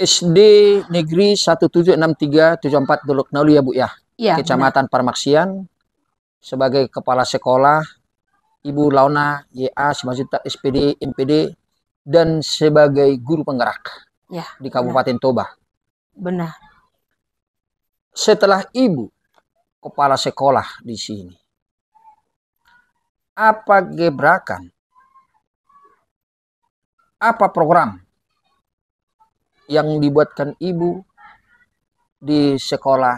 SD Negeri 176374 Dolok Nauli ya Bu ya. Iya, Kecamatan Parmaksian. Sebagai kepala sekolah, Ibu Launa YA Simanjuntak SPD MPD dan sebagai guru penggerak ya, di Kabupaten Toba. benar. Setelah Ibu kepala sekolah di sini, apa gebrakan, apa program yang dibuatkan Ibu di sekolah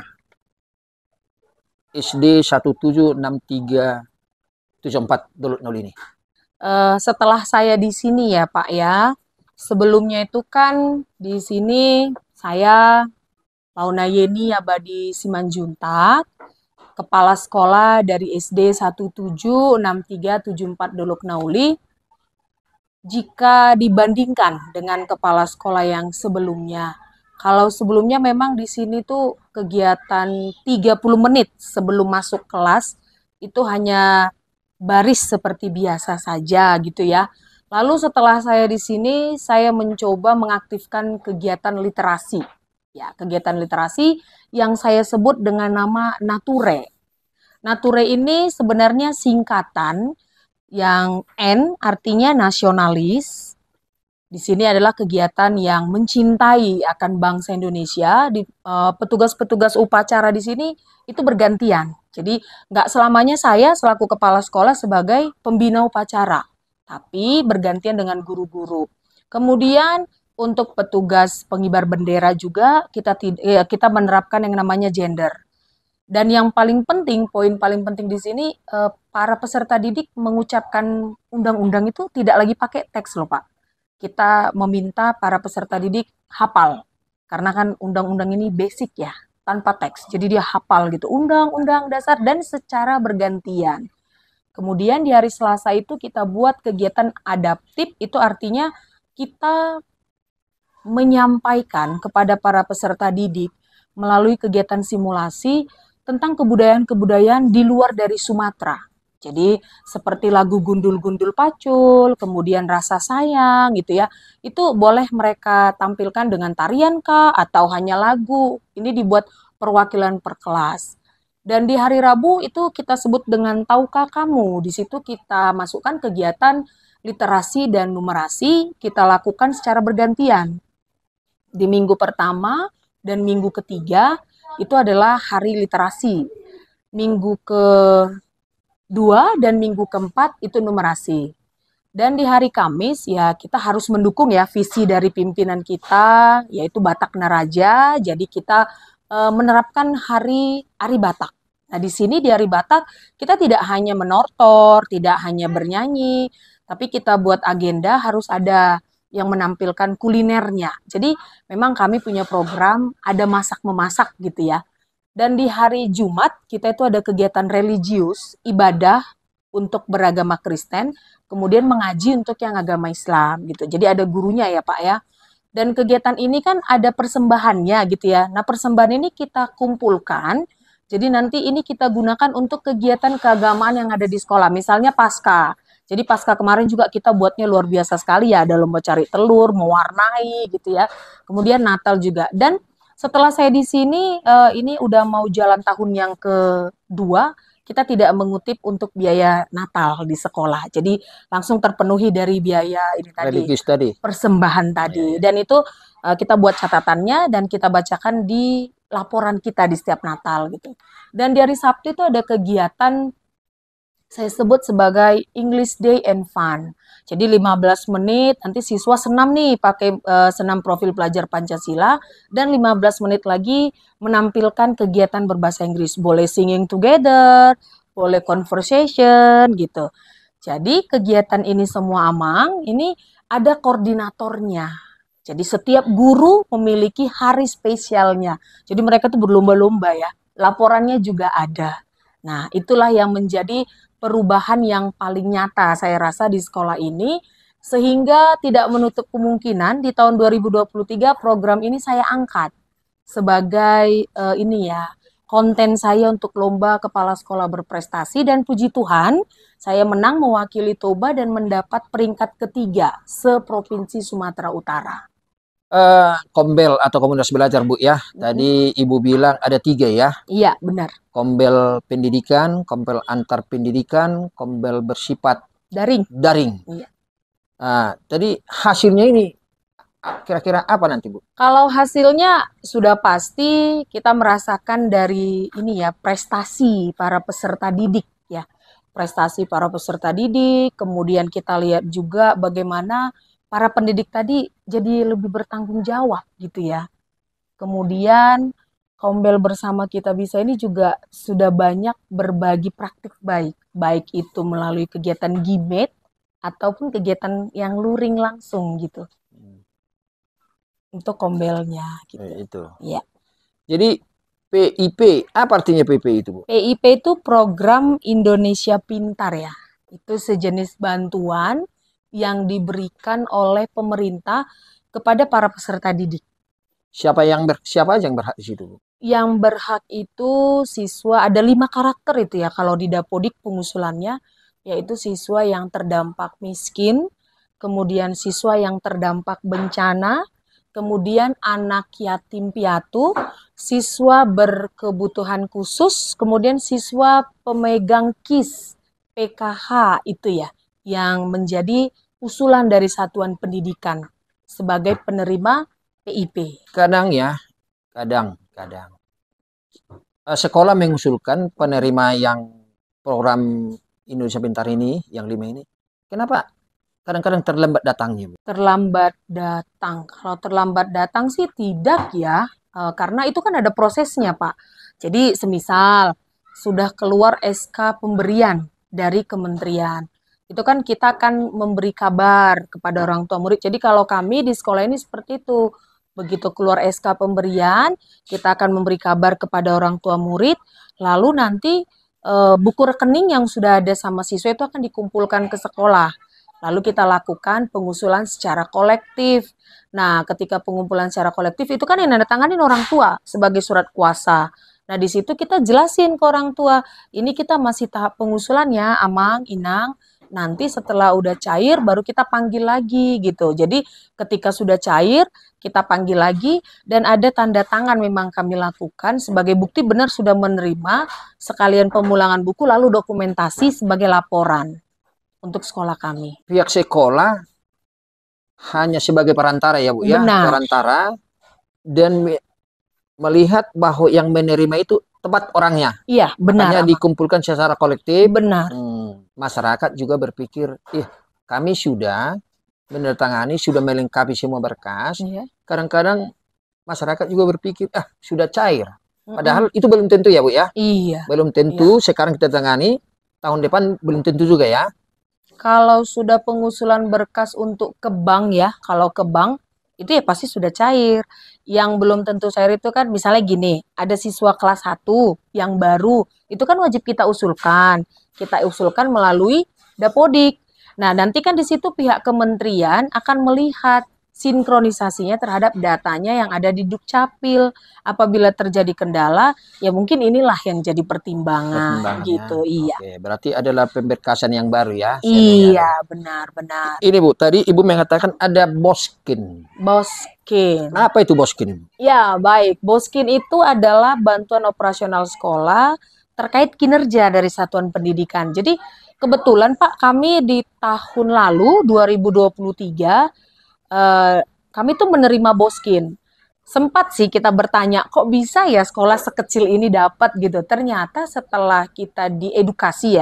SD 176374 Dolok Nauli ini? Setelah saya di sini ya Pak ya, sebelumnya itu kan di sini saya Launa Yeni Abadi Simanjuntak, kepala sekolah dari SD 176374 Dolok Nauli. Jika dibandingkan dengan kepala sekolah yang sebelumnya, kalau sebelumnya memang di sini tuh kegiatan 30 menit sebelum masuk kelas itu hanya baris seperti biasa saja gitu ya. Lalu setelah saya di sini, saya mencoba mengaktifkan kegiatan literasi. Ya, kegiatan literasi yang saya sebut dengan nama Nature. Nature ini sebenarnya singkatan yang N artinya nasionalis. Di sini adalah kegiatan yang mencintai akan bangsa Indonesia. Petugas-petugas upacara di sini itu bergantian. Jadi nggak selamanya saya selaku kepala sekolah sebagai pembina upacara, tapi bergantian dengan guru-guru. Kemudian untuk petugas pengibar bendera juga kita menerapkan yang namanya gender. Dan yang paling penting, poin paling penting di sini, para peserta didik mengucapkan undang-undang itu tidak lagi pakai teks loh Pak. Kita meminta para peserta didik hafal. Karena kan undang-undang ini basic ya, tanpa teks. Jadi dia hafal gitu, undang-undang dasar dan secara bergantian. Kemudian di hari Selasa itu kita buat kegiatan adaptif, itu artinya kita menyampaikan kepada para peserta didik melalui kegiatan simulasi tentang kebudayaan-kebudayaan di luar dari Sumatera. Jadi seperti lagu Gundul-Gundul Pacul, kemudian Rasa Sayang gitu ya. Itu boleh mereka tampilkan dengan tarian kah atau hanya lagu. Ini dibuat perwakilan per kelas. Dan di hari Rabu itu kita sebut dengan Tahukah Kamu. Di situ kita masukkan kegiatan literasi dan numerasi, kita lakukan secara bergantian. Di minggu pertama dan minggu ketiga itu adalah hari literasi. Minggu kedua dan minggu keempat itu numerasi. Dan di hari Kamis ya kita harus mendukung ya visi dari pimpinan kita yaitu Batak Naraja. Jadi kita menerapkan hari Batak. Nah, di sini di hari Batak kita tidak hanya menortor, tidak hanya bernyanyi, tapi kita buat agenda harus ada yang menampilkan kulinernya. Jadi memang kami punya program ada masak-memasak gitu ya. Dan di hari Jumat kita itu ada kegiatan religius, ibadah untuk beragama Kristen, kemudian mengaji untuk yang agama Islam gitu. Jadi ada gurunya ya Pak ya. Dan kegiatan ini kan ada persembahannya gitu ya. Nah, persembahan ini kita kumpulkan. Jadi nanti ini kita gunakan untuk kegiatan keagamaan yang ada di sekolah. Misalnya Paskah. Jadi Paskah kemarin juga kita buatnya luar biasa sekali ya. Ada lomba cari telur, mewarnai gitu ya. Kemudian Natal juga. Dan setelah saya di sini, ini udah mau jalan tahun yang kedua, kita tidak mengutip untuk biaya Natal di sekolah. Jadi langsung terpenuhi dari biaya ini tadi, persembahan tadi. Dan itu kita buat catatannya dan kita bacakan di laporan kita di setiap Natal gitu. Dan di hari Sabtu itu ada kegiatan saya sebut sebagai English Day and Fun. Jadi 15 menit nanti siswa senam nih pakai senam profil pelajar Pancasila dan 15 menit lagi menampilkan kegiatan berbahasa Inggris. Boleh singing together, boleh conversation gitu. Jadi kegiatan ini semua Amang, ini ada koordinatornya. Jadi setiap guru memiliki hari spesialnya. Jadi mereka tuh berlomba-lomba ya. Laporannya juga ada. Nah, itulah yang menjadi perubahan yang paling nyata saya rasa di sekolah ini, sehingga tidak menutup kemungkinan di tahun 2023 program ini saya angkat sebagai ini ya, konten saya untuk lomba kepala sekolah berprestasi, dan puji Tuhan saya menang mewakili Toba dan mendapat peringkat ketiga se-Provinsi Sumatera Utara. Kombel atau komunitas belajar, Bu ya. Tadi Ibu bilang ada 3 ya. Iya, benar. Kombel pendidikan, kombel antar pendidikan, kombel bersifat Daring. daring. Iya. Nah, tadi hasilnya ini kira-kira apa nanti, Bu? Kalau hasilnya sudah pasti kita merasakan dari ini ya, prestasi para peserta didik ya. Prestasi para peserta didik, kemudian kita lihat juga bagaimana para pendidik tadi jadi lebih bertanggung jawab gitu ya. Kemudian Kombel Bersama Kita Bisa ini juga sudah banyak berbagi praktik baik, baik itu melalui kegiatan GIMET ataupun kegiatan yang luring langsung gitu untuk kombelnya gitu. Itu. Ya. Jadi PIP, apa artinya PIP itu, Bu? PIP itu Program Indonesia Pintar ya. Itu sejenis bantuan yang diberikan oleh pemerintah kepada para peserta didik. Siapa aja yang berhak di situ, Bu? Yang berhak itu siswa, ada 5 karakter itu ya kalau di Dapodik pengusulannya, yaitu siswa yang terdampak miskin, kemudian siswa yang terdampak bencana, kemudian anak yatim piatu, siswa berkebutuhan khusus, kemudian siswa pemegang KIS, PKH itu ya, yang menjadi usulan dari satuan pendidikan sebagai penerima PIP. Kadang sekolah mengusulkan penerima yang program Indonesia Pintar ini, yang 5 ini, kenapa kadang-kadang terlambat datangnya, Bu? Terlambat datang. Kalau terlambat datang sih tidak ya, karena itu kan ada prosesnya, Pak. Jadi semisal sudah keluar SK pemberian dari kementerian, itu kan kita akan memberi kabar kepada orang tua murid. Jadi kalau kami di sekolah ini seperti itu. Begitu keluar SK pemberian, kita akan memberi kabar kepada orang tua murid, lalu nanti buku rekening yang sudah ada sama siswa itu akan dikumpulkan ke sekolah. Lalu kita lakukan pengusulan secara kolektif. Nah, ketika pengumpulan secara kolektif itu kan yang nandatanganin orang tua sebagai surat kuasa. Nah, di situ kita jelasin ke orang tua, ini kita masih tahap pengusulannya, Amang, Inang. Nanti setelah udah cair baru kita panggil lagi gitu. Jadi ketika sudah cair, kita panggil lagi dan ada tanda tangan memang kami lakukan sebagai bukti benar sudah menerima, sekalian pemulangan buku lalu dokumentasi sebagai laporan untuk sekolah kami. Pihak sekolah hanya sebagai perantara ya, Bu ya, Benar. perantara, dan melihat bahwa yang menerima itu tepat orangnya. Iya, benar. Hanya dikumpulkan secara kolektif. Benar. Masyarakat juga berpikir, kami sudah menandatangani, sudah melengkapi semua berkas. Iya. Kadang-kadang masyarakat juga berpikir, sudah cair. Padahal itu belum tentu ya, Bu ya. Iya. Belum tentu. Iya. Sekarang kita tangani, tahun depan belum tentu juga ya. Kalau sudah pengusulan berkas untuk ke bank ya, kalau ke bank itu ya pasti sudah cair. Yang belum tentu cair itu kan misalnya gini, ada siswa kelas 1 yang baru, itu kan wajib kita usulkan. Kita usulkan melalui Dapodik. Nah, nanti kan di situ pihak kementerian akan melihat sinkronisasinya terhadap datanya yang ada di Dukcapil. Apabila terjadi kendala, ya mungkin inilah yang jadi pertimbangan gitu. Iya. Oke, berarti adalah pemberkasan yang baru ya. Iya, benar-benar. Ini Bu, tadi Ibu mengatakan ada Boskin. Boskin. Apa itu Boskin? Ya, baik. Boskin itu adalah bantuan operasional sekolah terkait kinerja dari satuan pendidikan. Jadi kebetulan Pak, kami di tahun lalu 2023 kami tuh menerima Boskin. Sempat sih kita bertanya, kok bisa ya sekolah sekecil ini dapat gitu. Ternyata setelah kita diedukasi,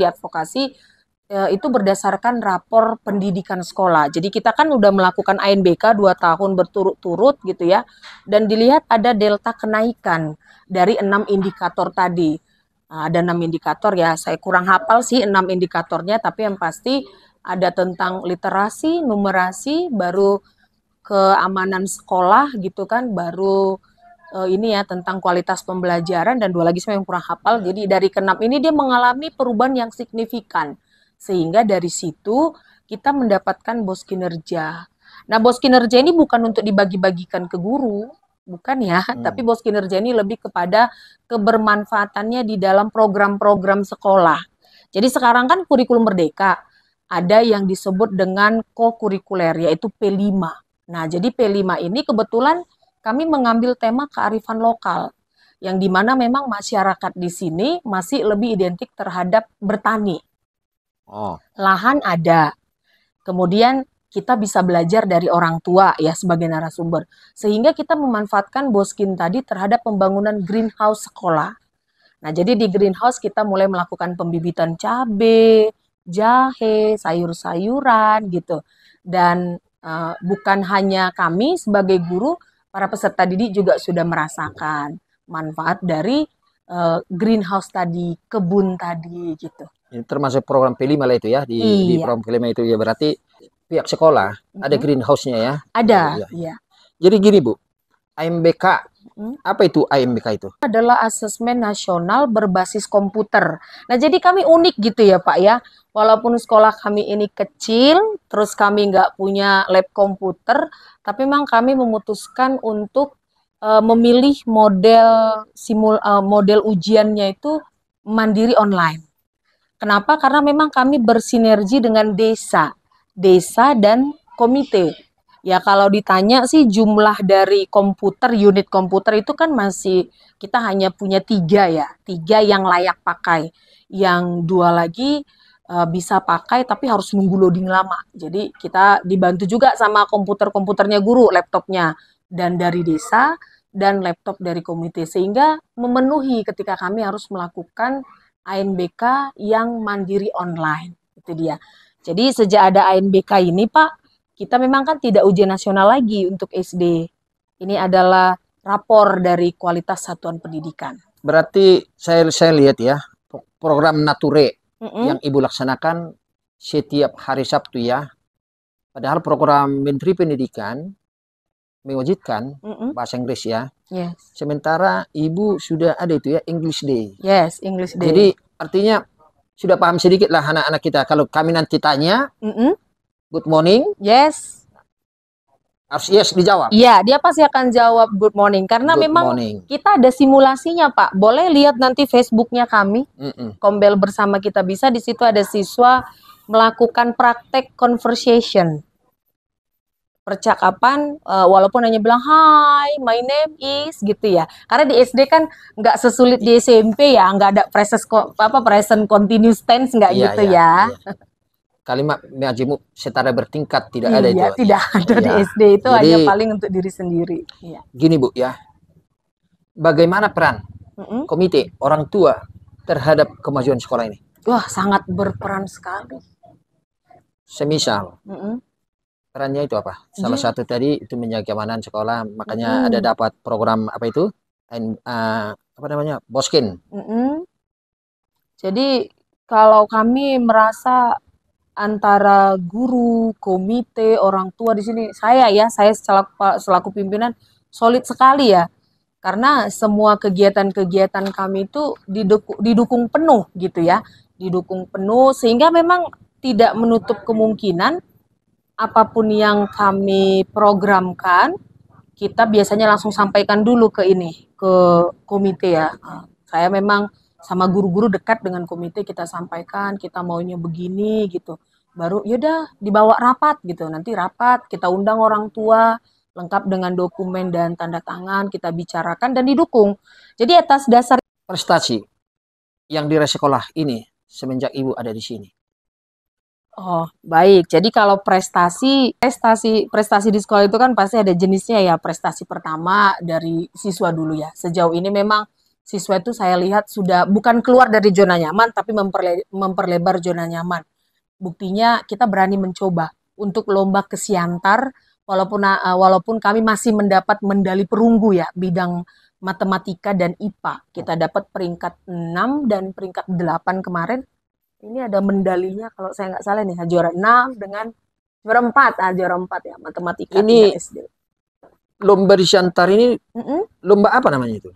diadvokasi, itu berdasarkan rapor pendidikan sekolah. Jadi kita kan udah melakukan ANBK 2 tahun berturut-turut gitu ya. Dan dilihat ada delta kenaikan dari 6 indikator tadi. Ada 6 indikator ya, saya kurang hafal sih 6 indikatornya, tapi yang pasti ada tentang literasi, numerasi, baru keamanan sekolah gitu kan, baru ini ya tentang kualitas pembelajaran, dan 2 lagi saya yang kurang hafal. Jadi dari ke-6 ini dia mengalami perubahan yang signifikan. Sehingga dari situ kita mendapatkan BOS kinerja. Nah, BOS kinerja ini bukan untuk dibagi-bagikan ke guru, bukan ya, tapi BOS kinerja ini lebih kepada kebermanfaatannya di dalam program-program sekolah. Jadi sekarang kan kurikulum merdeka, ada yang disebut dengan kokurikuler, yaitu P5. Nah, jadi P5 ini kebetulan kami mengambil tema kearifan lokal, yang dimana memang masyarakat di sini masih lebih identik terhadap bertani. Oh, Lahan ada, kemudian kita bisa belajar dari orang tua ya sebagai narasumber. Sehingga kita memanfaatkan Boskin tadi terhadap pembangunan greenhouse sekolah. Nah, jadi di greenhouse kita mulai melakukan pembibitan cabai, jahe, sayur-sayuran gitu. Dan bukan hanya kami sebagai guru, para peserta didik juga sudah merasakan manfaat dari greenhouse tadi, kebun tadi gitu. ini termasuk program P5 lah itu ya. Di Iya. program P5 itu ya berarti pihak sekolah ada Mm-mm. greenhouse-nya ya. Ada, Iya, iya. iya. Jadi gini Bu, AMBK, Mm. apa itu AMBK itu? Adalah asesmen nasional berbasis komputer. Nah, jadi kami unik gitu ya Pak ya. Walaupun sekolah kami ini kecil, terus kami nggak punya lab komputer, tapi memang kami memutuskan untuk memilih model ujiannya itu mandiri online. Kenapa? Karena memang kami bersinergi dengan desa dan komite. Ya kalau ditanya sih jumlah dari komputer, unit komputer itu kan masih kita hanya punya 3 ya, 3 yang layak pakai. Yang 2 lagi bisa pakai tapi harus nunggu loading lama. Jadi kita dibantu juga sama komputernya guru, laptopnya dan dari desa dan laptop dari komite sehingga memenuhi ketika kami harus melakukan ANBK yang mandiri online. Itu dia. Jadi sejak ada ANBK ini Pak, kita memang kan tidak ujian nasional lagi untuk SD. Ini adalah rapor dari kualitas satuan pendidikan. Berarti saya lihat ya, program Nature Mm-mm. yang Ibu laksanakan setiap hari Sabtu ya. Padahal program Menteri Pendidikan mewajibkan Mm-mm. bahasa Inggris ya. Yes. Sementara Ibu sudah ada itu ya, English Day. Yes, English Day. Jadi artinya sudah paham sedikit lah anak-anak kita. Kalau kami nanti tanya, Mm-mm. good morning, Yes. harus yes dijawab. Iya, dia pasti akan jawab good morning karena Good memang morning. kita ada simulasinya, Pak. Boleh lihat nanti Facebooknya kami, Mm-mm. Kombel Bersama Kita Bisa. Di situ ada siswa melakukan praktek conversation. Percakapan walaupun hanya bilang hi, my name is gitu ya. Karena di SD kan nggak sesulit di SMP ya, nggak ada present continuous tense nggak Iya, gitu iya, ya. iya. Kalimat majemuk setara bertingkat tidak ada itu. Iya, tidak ada di Iya. SD itu Jadi, hanya paling untuk diri sendiri. Iya. gini Bu ya, bagaimana peran Mm-mm. komite orang tua terhadap kemajuan sekolah ini? Wah, sangat berperan sekali. Semisal Mm-mm. perannya itu apa? Salah Iya. satu tadi itu menjaga keamanan sekolah, makanya Mm-mm. ada dapat program apa itu? Apa namanya? Boskin. Mm-mm. Jadi kalau kami merasa antara guru, komite, orang tua di sini, saya selaku pimpinan solid sekali ya. Karena semua kegiatan-kegiatan kami itu didukung penuh gitu ya. Didukung penuh sehingga memang tidak menutup kemungkinan apapun yang kami programkan, kita biasanya langsung sampaikan dulu ke komite ya. Saya memang sama guru-guru dekat dengan komite, kita sampaikan kita maunya begini gitu. Baru yaudah dibawa rapat gitu. Nanti rapat kita undang orang tua lengkap dengan dokumen dan tanda tangan, kita bicarakan dan didukung. Jadi atas dasar Prestasi yang diraih sekolah ini semenjak Ibu ada di sini. Oh, baik. Jadi kalau prestasi di sekolah itu kan pasti ada jenisnya ya. Prestasi pertama dari siswa dulu ya. Sejauh ini memang siswa itu saya lihat sudah bukan keluar dari zona nyaman, tapi memperlebar zona nyaman. Buktinya kita berani mencoba untuk lomba ke Siantar, walaupun kami masih mendapat medali perunggu ya, bidang matematika dan IPA. Kita dapat peringkat 6 dan peringkat 8 kemarin. Ini ada medalinya kalau saya nggak salah nih, juara 6 dengan juara 4 ya, matematika Ini tingkat SD. lomba di Siantar ini Mm-mm. lomba apa namanya itu?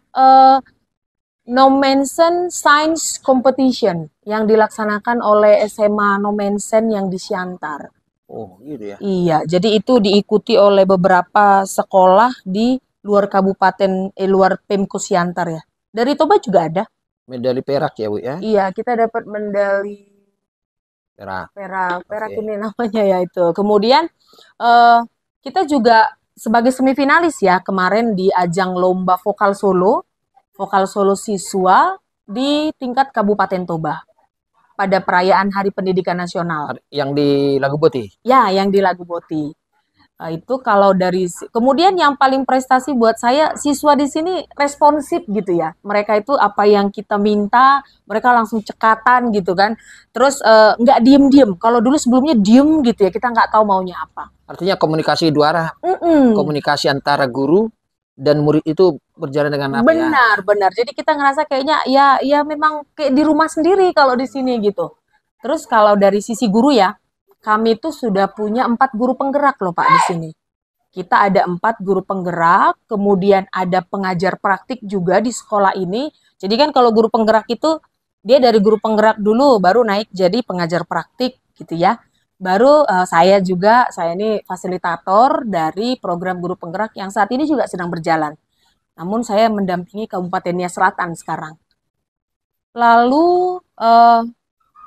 Nomensen Science Competition yang dilaksanakan oleh SMA Nomensen yang di Siantar. Oh, gitu ya. Iya, jadi itu diikuti oleh beberapa sekolah di luar luar Pemko Siantar ya. Dari Toba juga ada. Medali perak ya Bu ya. Iya, kita dapat medali Perak. perak Oke. ini namanya ya itu. Kemudian eh, kita juga sebagai semifinalis ya kemarin di ajang lomba vokal solo siswa di tingkat Kabupaten Toba pada perayaan Hari Pendidikan Nasional. Yang di Lagu Boti. Ya, yang di Lagu Boti. Itu kalau dari kemudian yang paling prestasi buat saya siswa di sini responsif gitu ya. Mereka itu apa yang kita minta, mereka langsung cekatan gitu kan. Terus nggak diem-diem. Kalau dulu sebelumnya diem gitu ya, kita nggak tahu maunya apa. Artinya komunikasi dua arah, komunikasi antara guru dan murid itu berjalan dengan apa ya? Benar. Jadi kita ngerasa kayaknya ya memang kayak di rumah sendiri kalau di sini gitu. Terus kalau dari sisi guru ya, kami tuh sudah punya 4 guru penggerak loh Pak di sini. Kita ada 4 guru penggerak, kemudian ada pengajar praktik juga di sekolah ini. Jadi kan kalau guru penggerak itu dia dari guru penggerak dulu baru naik jadi pengajar praktik gitu ya. Baru saya ini fasilitator dari program guru penggerak yang saat ini juga sedang berjalan. Namun saya mendampingi Kabupaten Nia Selatan sekarang. Lalu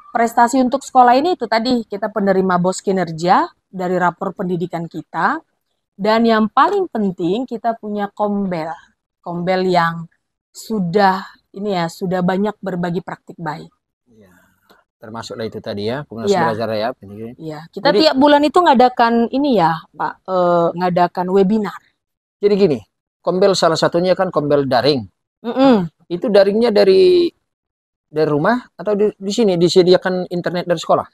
prestasi untuk sekolah ini itu tadi kita penerima BOS kinerja dari rapor pendidikan kita. Dan yang paling penting kita punya kombel yang sudah banyak berbagi praktik baik. Ya, termasuklah itu tadi ya, Komunitas Belajar ya. Iya, kita tiap bulan itu ngadakan ini ya Pak, ngadakan webinar. Jadi gini, kombel salah satunya kan kombel daring. Itu daringnya dari rumah atau di sini disediakan internet dari sekolah?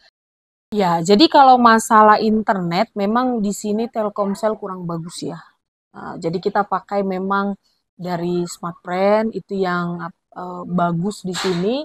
Ya, jadi kalau masalah internet memang di sini Telkomsel kurang bagus ya. Jadi kita pakai memang dari Smartfren itu yang bagus di sini.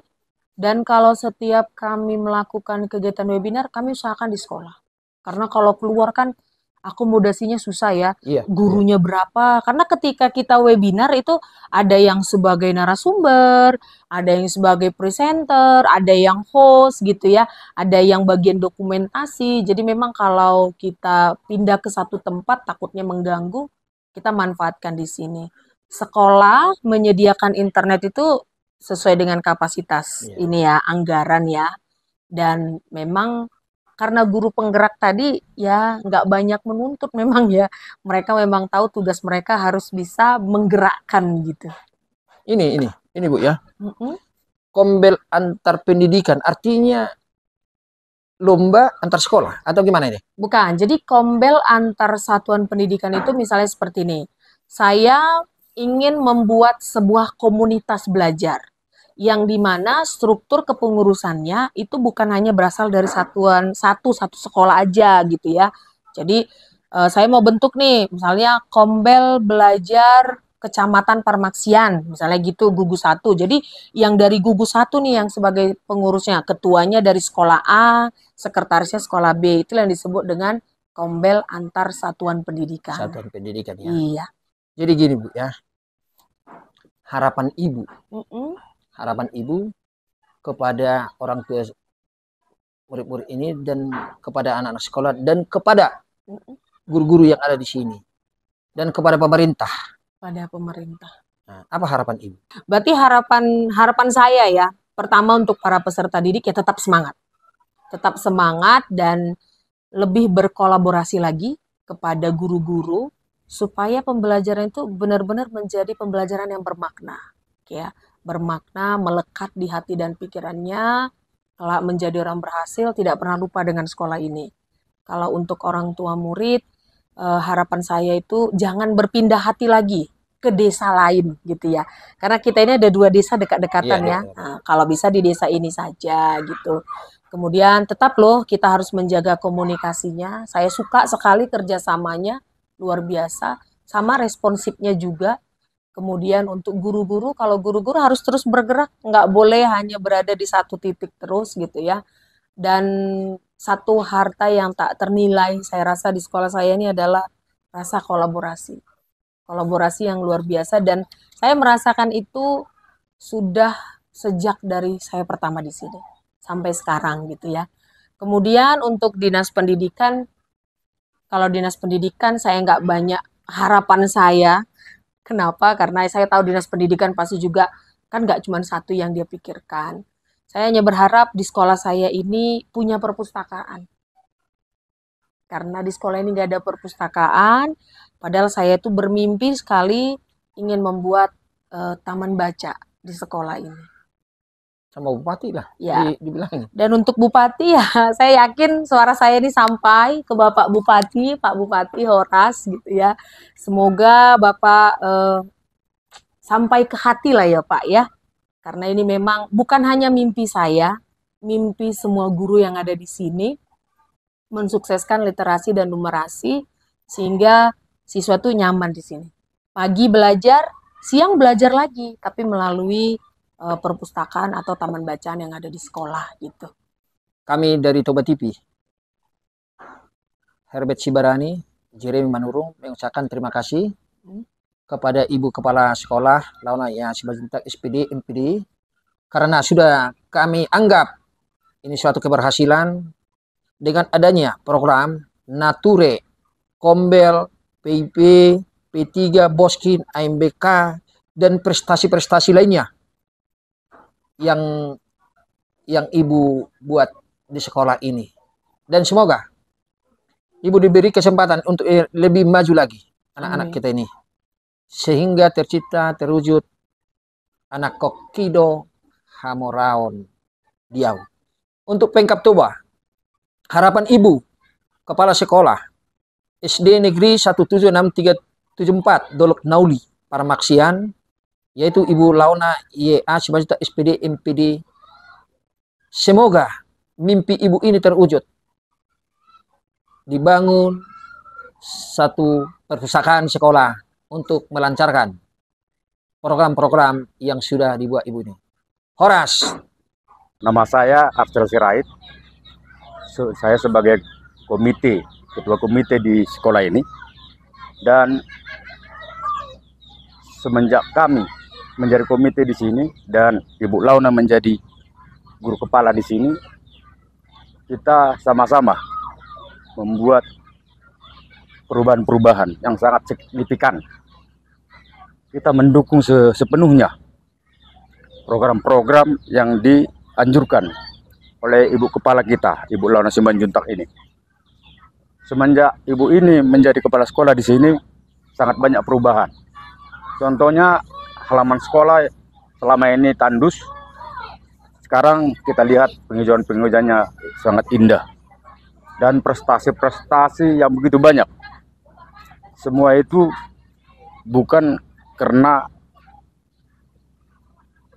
Dan kalau setiap kami melakukan kegiatan webinar, kami usahakan di sekolah. Karena kalau keluar kan akomodasinya susah ya, gurunya berapa. Karena ketika kita webinar itu ada yang sebagai narasumber, ada yang sebagai presenter, ada yang host gitu ya, ada yang bagian dokumentasi. Jadi memang kalau kita pindah ke satu tempat takutnya mengganggu, kita manfaatkan di sini. Sekolah menyediakan internet itu sesuai dengan kapasitas ini ya, anggaran ya. Dan memang karena guru penggerak tadi ya nggak banyak menuntut memang ya. Mereka memang tahu tugas mereka harus bisa menggerakkan gitu. Ini Bu ya. Kombel antar pendidikan artinya lomba antar sekolah atau gimana ini? Bukan, jadi kombel antar satuan pendidikan itu misalnya seperti ini. Saya ingin membuat sebuah komunitas belajar yang dimana struktur kepengurusannya itu bukan hanya berasal dari satu sekolah aja gitu ya. Jadi saya mau bentuk nih misalnya kombel belajar Kecamatan Parmaksian, misalnya gitu gugus 1. Jadi yang dari gugus 1 nih yang sebagai pengurusnya, ketuanya dari sekolah A, sekretarisnya sekolah B. Itu yang disebut dengan kombel antar satuan pendidikan. Satuan pendidikan ya. Iya. Jadi gini Bu ya. Harapan Ibu kepada orang tua murid-murid ini dan kepada anak-anak sekolah dan kepada guru-guru yang ada di sini dan kepada pemerintah. Pada pemerintah. Nah, apa harapan Ibu? Berarti harapan saya ya, pertama untuk para peserta didik ya tetap semangat dan lebih berkolaborasi lagi kepada guru-guru supaya pembelajaran itu benar-benar menjadi pembelajaran yang bermakna, ya. Bermakna, melekat di hati dan pikirannya, kalau menjadi orang berhasil tidak pernah lupa dengan sekolah ini. Kalau untuk orang tua murid, harapan saya itu jangan berpindah hati lagi ke desa lain gitu ya. Karena kita ini ada 2 desa dekat-dekatan ya. Nah, kalau bisa di desa ini saja gitu. Kemudian tetap loh kita harus menjaga komunikasinya. Saya suka sekali kerjasamanya, luar biasa. Sama responsifnya juga. Kemudian untuk guru-guru, kalau guru-guru harus terus bergerak, nggak boleh hanya berada di satu titik terus gitu ya. Dan satu harta yang tak ternilai saya rasa di sekolah saya ini adalah rasa kolaborasi. Kolaborasi yang luar biasa dan saya merasakan itu sudah sejak dari saya pertama di sini sampai sekarang gitu ya. Kemudian untuk dinas pendidikan, kalau dinas pendidikan saya nggak banyak harapan saya. Kenapa? Karena saya tahu dinas pendidikan pasti juga kan nggak cuma satu yang dia pikirkan. Saya hanya berharap di sekolah saya ini punya perpustakaan. karena di sekolah ini nggak ada perpustakaan. Padahal saya itu bermimpi sekali ingin membuat taman baca di sekolah ini. Sama bupati lah, Ya. dibilangin. Dan untuk Bupati ya, saya yakin suara saya ini sampai ke Bapak Bupati, Pak Bupati Horas gitu ya. Semoga Bapak sampai ke hati lah ya Pak ya. Karena ini memang bukan hanya mimpi saya, mimpi semua guru yang ada di sini, mensukseskan literasi dan numerasi sehingga siswa tuh nyaman di sini. Pagi belajar, siang belajar lagi, tapi melalui perpustakaan atau taman bacaan yang ada di sekolah gitu. Kami dari Toba TV, Herbert Sibarani, Jeremy Manurung mengucapkan terima kasih kepada Ibu Kepala Sekolah Launa Ya Simanjuntak SPD MPD karena sudah kami anggap ini suatu keberhasilan dengan adanya program Nature, Kombel, PIP, P3, Boskin, AMBK, dan prestasi-prestasi lainnya yang Ibu buat di sekolah ini. Dan semoga Ibu diberi kesempatan untuk lebih maju lagi anak-anak kita ini. Sehingga tercipta, terwujud anak Kokido Hamoraon Diau. Untuk Pemkab Toba, harapan Ibu Kepala Sekolah SD Negeri 17674 Dolok Nauli Paramaksian, yaitu Ibu Launa YA Simanjuntak SPD MPD. Semoga mimpi Ibu ini terwujud. Dibangun satu perpustakaan sekolah untuk melancarkan program-program yang sudah dibuat Ibu ini. Horas. Nama saya Afzal Sirait. Saya sebagai ketua komite di sekolah ini. Dan semenjak kami menjadi komite di sini dan Ibu Launa menjadi guru kepala di sini, kita sama-sama membuat perubahan-perubahan yang sangat signifikan. Kita mendukung sepenuhnya program-program yang dianjurkan oleh Ibu Kepala kita, Ibu Launa Simanjuntak ini. Semenjak Ibu ini menjadi kepala sekolah di sini, sangat banyak perubahan. Contohnya halaman sekolah selama ini tandus, sekarang kita lihat penghijauan-penghijauannya sangat indah. Dan prestasi-prestasi yang begitu banyak. Semua itu bukan karena,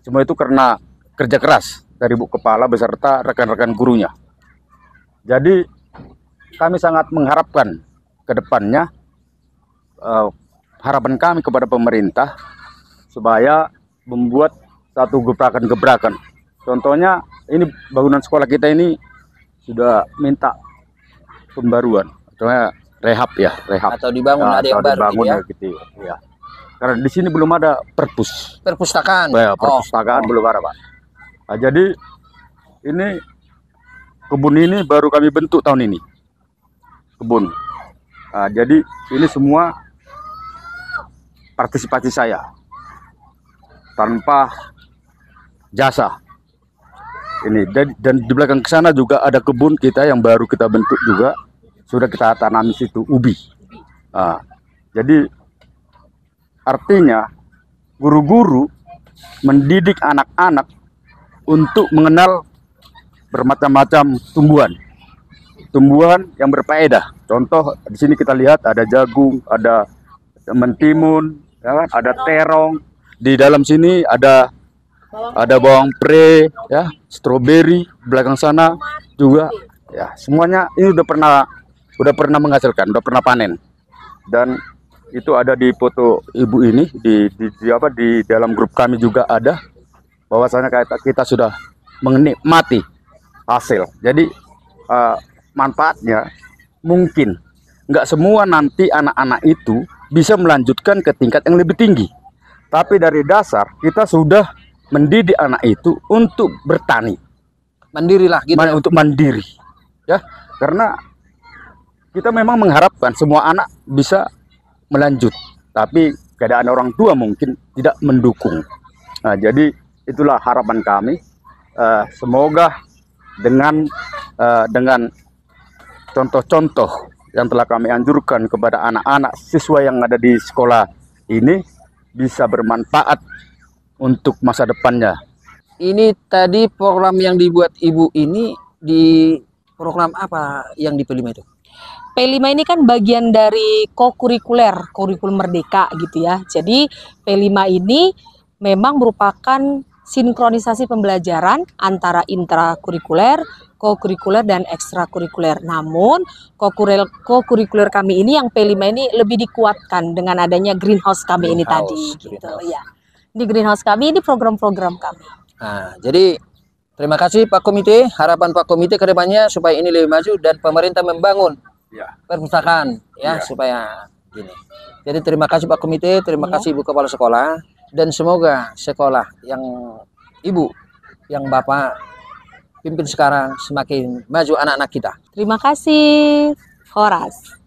semua itu karena kerja keras dari Ibu Kepala beserta rekan-rekan gurunya. Jadi kami sangat mengharapkan ke depannya, harapan kami kepada pemerintah supaya membuat satu gebrakan-gebrakan. Contohnya ini bangunan sekolah kita ini sudah minta pembaruan, contohnya rehab ya, rehab atau dibangun ada yang baru dibangun gitu ya. Karena di sini belum ada perpustakaan. Ya, perpustakaan belum ada, Pak. Nah, jadi ini kebun ini baru kami bentuk tahun ini. Kebun. Nah, jadi ini semua partisipasi saya. Tanpa jasa. Ini dan di belakang sana juga ada kebun kita yang baru kita bentuk juga. Sudah kita tanam di situ ubi. Nah, jadi artinya guru-guru mendidik anak-anak untuk mengenal bermacam-macam tumbuhan. Tumbuhan yang berfaedah. Contoh di sini kita lihat ada jagung, ada mentimun, ya kan? Ada terong. Di dalam sini ada bawang pre, ya, stroberi, belakang sana juga, ya, semuanya ini udah pernah menghasilkan, udah pernah panen. Dan itu ada di foto ibu ini di dalam grup kami juga ada bahwasanya kita sudah menikmati hasil. Jadi manfaatnya mungkin nggak semua nanti anak-anak itu bisa melanjutkan ke tingkat yang lebih tinggi. Tapi dari dasar kita sudah mendidik anak itu untuk bertani. Mandiri lah gitu. Untuk mandiri. Ya, karena kita memang mengharapkan semua anak bisa melanjut. Tapi keadaan orang tua mungkin tidak mendukung. Nah, jadi itulah harapan kami. Semoga dengan contoh-contoh yang telah kami anjurkan kepada anak-anak siswa yang ada di sekolah ini bisa bermanfaat untuk masa depannya. Ini tadi program yang dibuat Ibu ini di program apa yang di P5 itu? P5 ini kan bagian dari kokurikuler, kurikulum merdeka gitu ya. Jadi P5 ini memang merupakan sinkronisasi pembelajaran antara intrakurikuler, kokurikuler, dan ekstrakurikuler. Namun kokurikuler kami ini yang P5 ini lebih dikuatkan dengan adanya greenhouse kami ini tadi gitu ya. Di greenhouse kami ini program-program kami. Nah, jadi terima kasih Pak Komite. Harapan Pak Komite ke depannya supaya ini lebih maju dan pemerintah membangun perpustakaan ya supaya gini. Jadi terima kasih Pak Komite, terima kasih Ibu Kepala Sekolah, dan semoga sekolah yang Ibu, yang Bapak pimpin sekarang semakin maju anak-anak kita. Terima kasih, Horas.